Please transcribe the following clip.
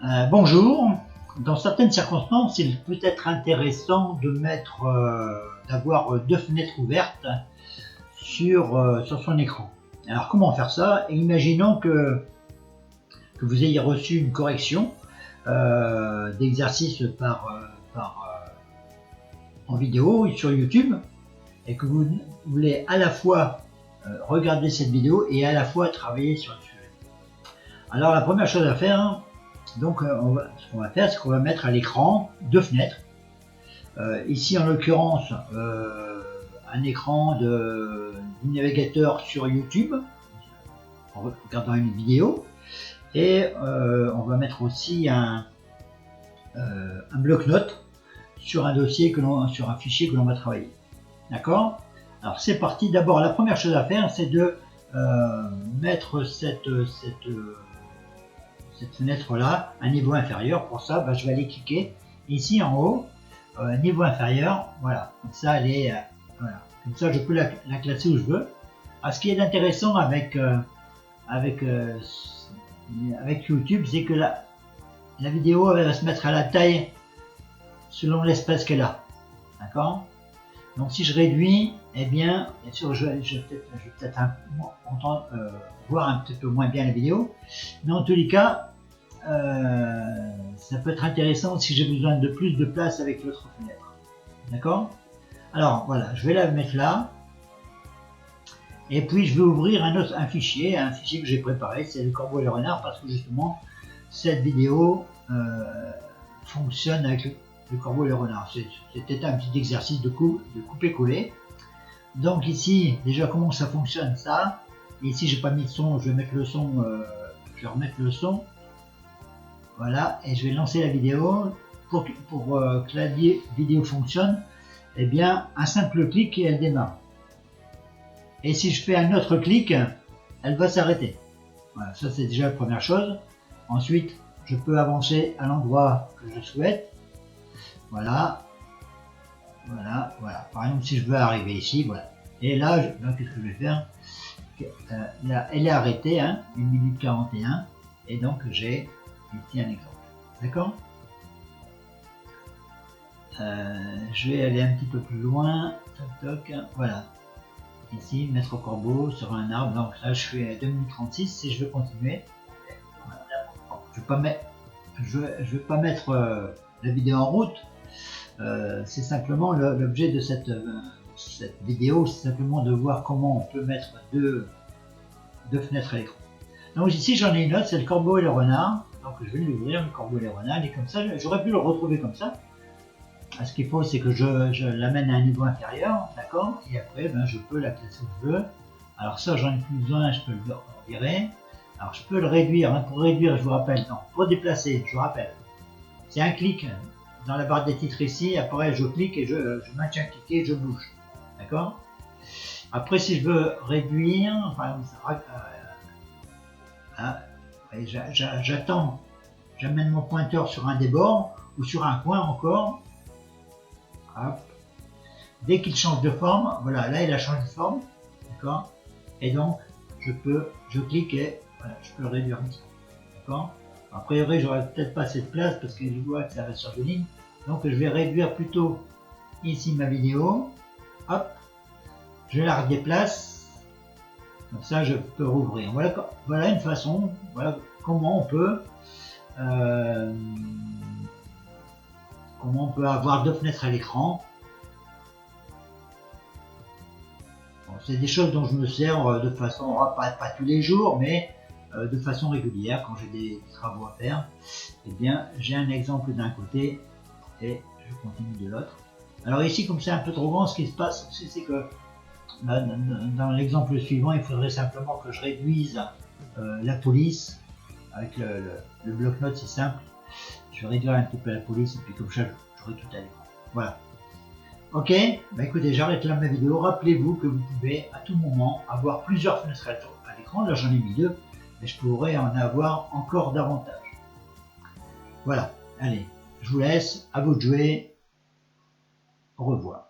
Bonjour. Dans certaines circonstances, il peut être intéressant de d'avoir deux fenêtres ouvertes sur son écran. Alors comment faire ça? Imaginons que vous ayez reçu une correction d'exercice en vidéo sur YouTube et que vous voulez à la fois regarder cette vidéo et à la fois travailler sur le sujet. Alors la première chose à faire, donc ce qu'on va faire, c'est qu'on va mettre à l'écran deux fenêtres. Ici en l'occurrence un écran du navigateur sur YouTube en regardant une vidéo, et on va mettre aussi un bloc-notes sur un dossier sur un fichier que l'on va travailler. D'accord? Alors c'est parti. D'abord, la première chose à faire, c'est de mettre cette fenêtre là à niveau inférieur. Pour ça, je vais aller cliquer ici en haut, niveau inférieur. Voilà, comme ça elle est voilà. Comme ça je peux la classer où je veux. Alors, ce qui est intéressant avec YouTube, c'est que la vidéo elle va se mettre à la taille selon l'espace qu'elle a. D'accord? Donc si je réduis, eh bien sûr je vais peut-être voir un petit peu moins bien la vidéo, mais en tous les cas ça peut être intéressant si j'ai besoin de plus de place avec l'autre fenêtre. D'accord? Alors voilà, je vais la mettre là, et puis je vais ouvrir un fichier que j'ai préparé, c'est le corbeau et le renard, parce que justement cette vidéo fonctionne avec le corbeau et le renard. C'était un petit exercice de couper-coller. Donc ici, déjà comment ça fonctionne ça. Et ici j'ai pas mis de son, je vais mettre le son, je vais remettre le son. Voilà, et je vais lancer la vidéo. Pour que la vidéo fonctionne, eh bien un simple clic et elle démarre. Et si je fais un autre clic, elle va s'arrêter. Voilà, ça c'est déjà la première chose. Ensuite, je peux avancer à l'endroit que je souhaite. Voilà, voilà, voilà. Par exemple, si je veux arriver ici, voilà. Et là, qu'est-ce que je vais faire? Là, elle est arrêtée, 1 minute 41, et donc j'ai ici un exemple. D'accord? Je vais aller un petit peu plus loin. Toc, toc, voilà. Ici, mettre au corbeau sur un arbre. Donc là, je suis à 2 minutes 36. Si je veux continuer, voilà. Je vais pas mettre la vidéo en route. C'est simplement l'objet de cette vidéo, c'est simplement de voir comment on peut mettre deux fenêtres à l'écran. Donc ici j'en ai une autre, c'est le corbeau et le renard. Donc je vais l'ouvrir, le corbeau et le renard, et comme ça, j'aurais pu le retrouver comme ça. Ce qu'il faut, c'est que je l'amène à un niveau inférieur, d'accord, et après je peux la classer où je veux. Alors ça, j'en ai plus besoin, je peux le virer. Alors je peux le réduire, pour réduire, je vous rappelle, non, pour déplacer, je vous rappelle, c'est un clic dans la barre des titres ici, après je clique et je maintiens cliqué et je bouge. D'accord? Après, si je veux réduire, enfin, j'attends, j'amène mon pointeur sur un des bords ou sur un coin encore. Hop. Dès qu'il change de forme, voilà, là il a changé de forme. D'accord? Et donc, je clique et voilà, je peux le réduire un petit peu. D'accord? A priori, j'aurais peut-être pas assez de place parce que je vois que ça va sur deux lignes. Donc je vais réduire plutôt ici ma vidéo. Hop, je la redéplace. Comme ça, je peux rouvrir. Voilà une façon. Voilà comment on peut avoir deux fenêtres à l'écran. Bon, c'est des choses dont je me sers de façon, pas tous les jours, mais de façon régulière quand j'ai des travaux à faire. Eh bien, j'ai un exemple d'un côté et je continue de l'autre. Alors ici, comme c'est un peu trop grand, ce qui se passe, c'est que dans l'exemple suivant, il faudrait simplement que je réduise la police avec le bloc-notes, c'est simple. Je vais réduire un petit peu la police et puis comme ça, j'aurai tout à l'écran. Voilà. Ok, écoutez, j'arrête là ma vidéo. Rappelez-vous que vous pouvez à tout moment avoir plusieurs fenêtres à l'écran. Là, j'en ai mis deux, mais je pourrais en avoir encore davantage. Voilà, allez, je vous laisse, à vous de jouer. Au revoir.